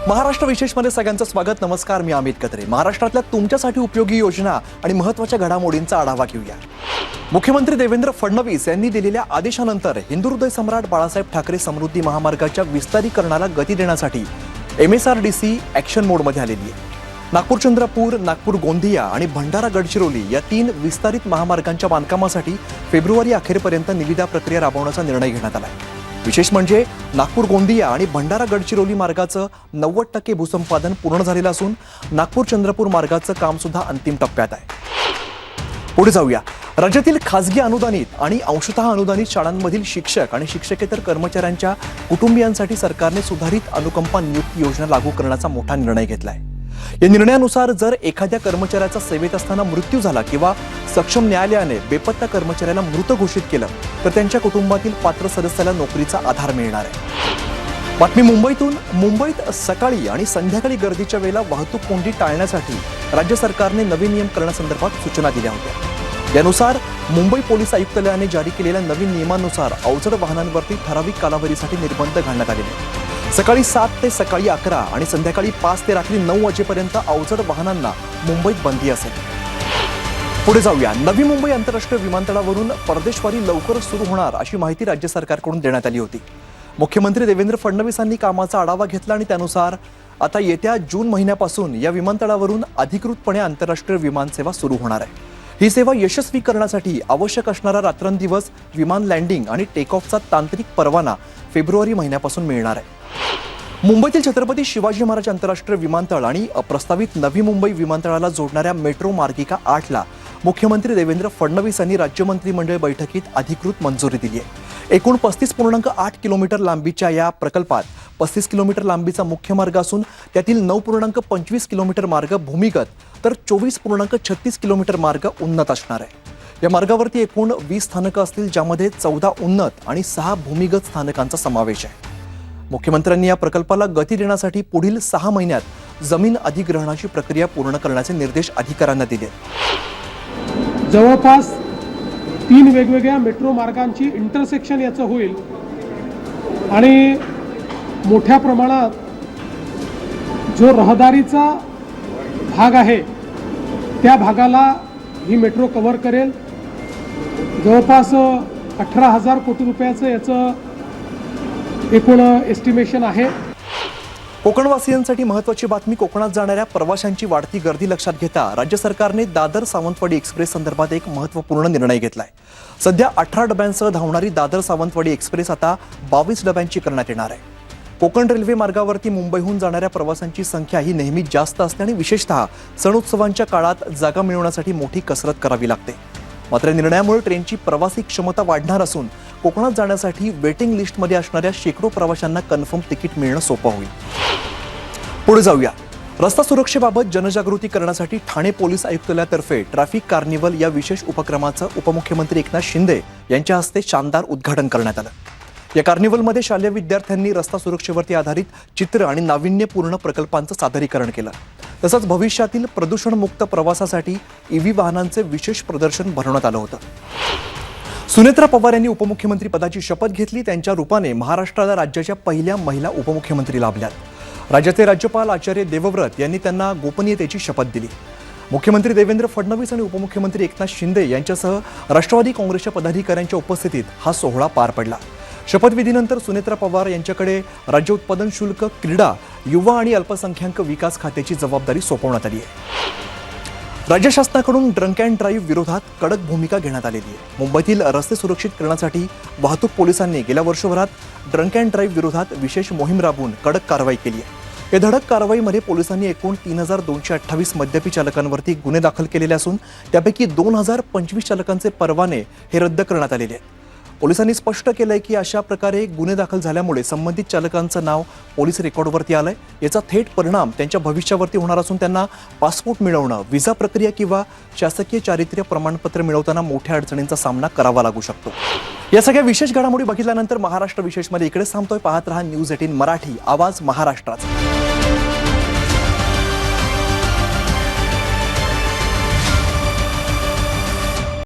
महाराष्ट्र विशेषमध्ये सगळ्यांचं स्वागत. नमस्कार, मी अमित कत्रे. महाराष्ट्रातल्या तुमच्यासाठी उपयोगी योजना आणि महत्त्वाच्या घडामोडींचा आढावा घेऊया. मुख्यमंत्री देवेंद्र फडणवीस यांनी दिलेल्या आदेशानंतर हिंदू हृदय सम्राट बाळासाहेब ठाकरे समृद्धी महामार्गाच्या विस्तारीकरणाला गती देण्यासाठी MSRDC ॲक्शन मोडमध्ये आलेली आहे. नागपूर चंद्रपूर, नागपूर गोंदिया आणि भंडारा गडचिरोली या 3 विस्तारित महामार्गांच्या बांधकामासाठी फेब्रुवारी अखेरपर्यंत निविदा प्रक्रिया राबवण्याचा निर्णय घेण्यात आला आहे. विशेष म्हणजे नागपूर गोंदिया आणि भंडारा गडचिरोली मार्गाचं 90% भूसंपादन पूर्ण झालेलं असून नागपूर चंद्रपूर मार्गाचं काम सुद्धा अंतिम टप्प्यात आहे. पुढे जाऊया. राज्यातील खासगी अनुदानित आणि अंशतः अनुदानित शाळांमधील शिक्षक आणि शिक्षकेतर कर्मचाऱ्यांच्या कुटुंबियांसाठी सरकारने सुधारित अनुकंपा नियुक्ती योजना लागू करण्याचा मोठा निर्णय घेतला आहे. या निर्णयानुसार जर एखाद्या कर्मचाऱ्याचा सेवेत असताना मृत्यू झाला किंवा सक्षम न्यायालयाने बेपत्ता कर्मचाऱ्याला मृत घोषित केलं तर त्यांच्या कुटुंबातील पात्र सदस्याला नोकरीचा आधार मिळणार आहे. बातमी मुंबईतून. मुंबईत सकाळी आणि संध्याकाळी गर्दीच्या वेळेला वाहतूक कोंडी टाळण्यासाठी राज्य सरकारने नवीन नियम करण्यासंदर्भात सूचना दिल्या होत्या. यानुसार मुंबई पोलीस आयुक्तालयाने जारी केलेल्या नवीन नियमानुसार अवजड वाहनांवरती ठराविक कालावधीसाठी निर्बंध घालण्यात आलेले. सकाळी 7 ते सकाळी 11 आणि संध्याकाळी 5 ते रात्री 9 वाजेपर्यंत अवजड वाहनांना मुंबईत बंदी असेल. पुढे जाऊया. नवी मुंबई आंतरराष्ट्रीय विमानतळावरून परदेशवारी लवकरच सुरू होणार अशी माहिती राज्य सरकारकडून देण्यात आली होती. मुख्यमंत्री देवेंद्र फडणवीसांनी कामाचा आढावा घेतला आणि त्यानुसार आता येत्या जून महिन्यापासून या विमानतळावरून अधिकृतपणे आंतरराष्ट्रीय विमानसेवा सुरू होणार आहे. ही सेवा यशस्वी करण्यासाठी आवश्यक असणारा रात्रंदिवस विमान लँडिंग आणि टेक ऑफचा तांत्रिक परवाना फेब्रुवारी महिन्यापासून मिळणार आहे. मुंबईतील छत्रपती शिवाजी महाराज आंतरराष्ट्रीय विमानतळ आणि प्रस्तावित नवी मुंबई विमानतळाला जोडणाऱ्या मेट्रो मार्गिका 8ला मुख्यमंत्री देवेंद्र फडणवीस यांनी राज्य मंत्रिमंडळ बैठकीत अधिकृत मंजुरी दिली आहे. एकूण 35.8 किलोमीटर लांबीच्या या प्रकल्पात 35 किलोमीटर लांबीचा मुख्य मार्ग असून त्यातील 9.25 किलोमीटर मार्ग भूमिगत तर 24.36 किलोमीटर मार्ग उन्नत असणार आहे. या मार्गावरती एकूण 20 स्थानकं असतील, ज्यामध्ये 14 उन्नत आणि 6 भूमिगत स्थानकांचा समावेश आहे. मुख्यमंत्र्यांनी या प्रकल्पाला गती देण्यासाठी पुढील 6 महिन्यात जमीन अधिग्रहणाची प्रक्रिया पूर्ण करण्याचे निर्देश अधिकाऱ्यांना दिले. जवळपास 3 वेगवेगळ्या मेट्रो मार्गांची इंटरसेक्शन याचं होईल आणि मोठ्या प्रमाणात जो रहदारीचा भाग आहे त्या भागाला ही मेट्रो कव्हर करेल. जवळपास 18,000 कोटी रुपयाचं याचं एकूण एस्टिमेशन आहे. कोकणवासियांसाठी महत्त्वाची बातमी. कोकणात जाणाऱ्या प्रवाशांची वाढती गर्दी लक्षात घेता राज्य सरकारने दादर सावंतवाडी एक्सप्रेस संदर्भात एक महत्त्वपूर्ण निर्णय घेतलाय. सध्या 18 डब्यांसह धावणारी दादर सावंतवाडी एक्सप्रेस आता 22 डब्यांची करण्यात येणार आहे. कोकण रेल्वे मार्गावरती मुंबईहून जाणाऱ्या प्रवाशांची संख्या ही नेहमी जास्त असते आणि विशेषतः सण उत्सवांच्या काळात जागा मिळवण्यासाठी मोठी कसरत करावी लागते. मात्र निर्णयामुळे ट्रेनची प्रवासी क्षमता वाढणार असून कोकणात जाण्यासाठी वेटिंग लिस्टमध्ये असणाऱ्या शेकडो प्रवाशांना कन्फर्म तिकीट मिळणं सोपं होईल. पुढे जाऊया. रस्ता सुरक्षेबाबत जनजागृती करण्यासाठी ठाणे पोलीस आयुक्तालयातर्फे ट्रॅफिक कार्निवल या विशेष उपक्रमाचं उपमुख्यमंत्री एकनाथ शिंदे यांच्या हस्ते शानदार उद्घाटन करण्यात आलं. या कार्निवलमध्ये शालेय विद्यार्थ्यांनी रस्ता सुरक्षेवरती आधारित चित्र आणि नाविन्यपूर्ण प्रकल्पांचं सादरीकरण केलं. तसंच भविष्यातील प्रदूषणमुक्त प्रवासासाठी EV वाहनांचे विशेष प्रदर्शन भरवण्यात आलं होतं. सुनेत्रा पवार यांनी उपमुख्यमंत्री पदाची शपथ घेतली. त्यांच्या रूपाने महाराष्ट्राला राज्याच्या पहिल्या महिला उपमुख्यमंत्री लाभल्यात. राज्याचे राज्यपाल आचार्य देवव्रत यांनी त्यांना गोपनीयतेची शपथ दिली. मुख्यमंत्री देवेंद्र फडणवीस आणि उपमुख्यमंत्री एकनाथ शिंदे यांच्यासह राष्ट्रवादी काँग्रेसच्या पदाधिकाऱ्यांच्या उपस्थितीत हा सोहळा पार पडला. शपथविधीनंतर सुनेत्रा पवार यांच्याकडे राज्य उत्पादन शुल्क, क्रीडा, युवा आणि अल्पसंख्याक विकास खात्याची जबाबदारी सोपवण्यात आली आहे. राज्य शासनाकडून ड्रंक अँड ड्राईव्ह विरोधात कडक भूमिका घेण्यात आलेली आहे. मुंबईतील रस्ते सुरक्षित करण्यासाठी वाहतूक पोलिसांनी गेल्या वर्षभरात ड्रंक अँड ड्राईव्ह विरोधात विशेष मोहीम राबवून कडक कारवाई केली आहे. या धडक कारवाईमध्ये पोलिसांनी एकूण 3,228 मद्यपी चालकांवरती गुन्हे दाखल केलेले असून त्यापैकी 2,025 चालकांचे परवाने हे रद्द करण्यात आलेले आहेत. पोलिसांनी स्पष्ट केलंय की अशा प्रकारे गुन्हे दाखल झाल्यामुळे संबंधित चालकांचं नाव पोलीस रेकॉर्डवरती आलंय. याचा थेट परिणाम त्यांच्या भविष्यावरती होणार असून त्यांना पासपोर्ट मिळवणं, व्हिसा प्रक्रिया किंवा शासकीय चारित्र्य प्रमाणपत्र मिळवताना मोठ्या अडचणींचा सामना करावा लागू शकतो. या सगळ्या विशेष घडामोडी बघितल्यानंतर महाराष्ट्र विशेषमध्ये इकडेच थांबतोय. पाहत रहा न्यूज 18 मराठी, आवाज महाराष्ट्राचा.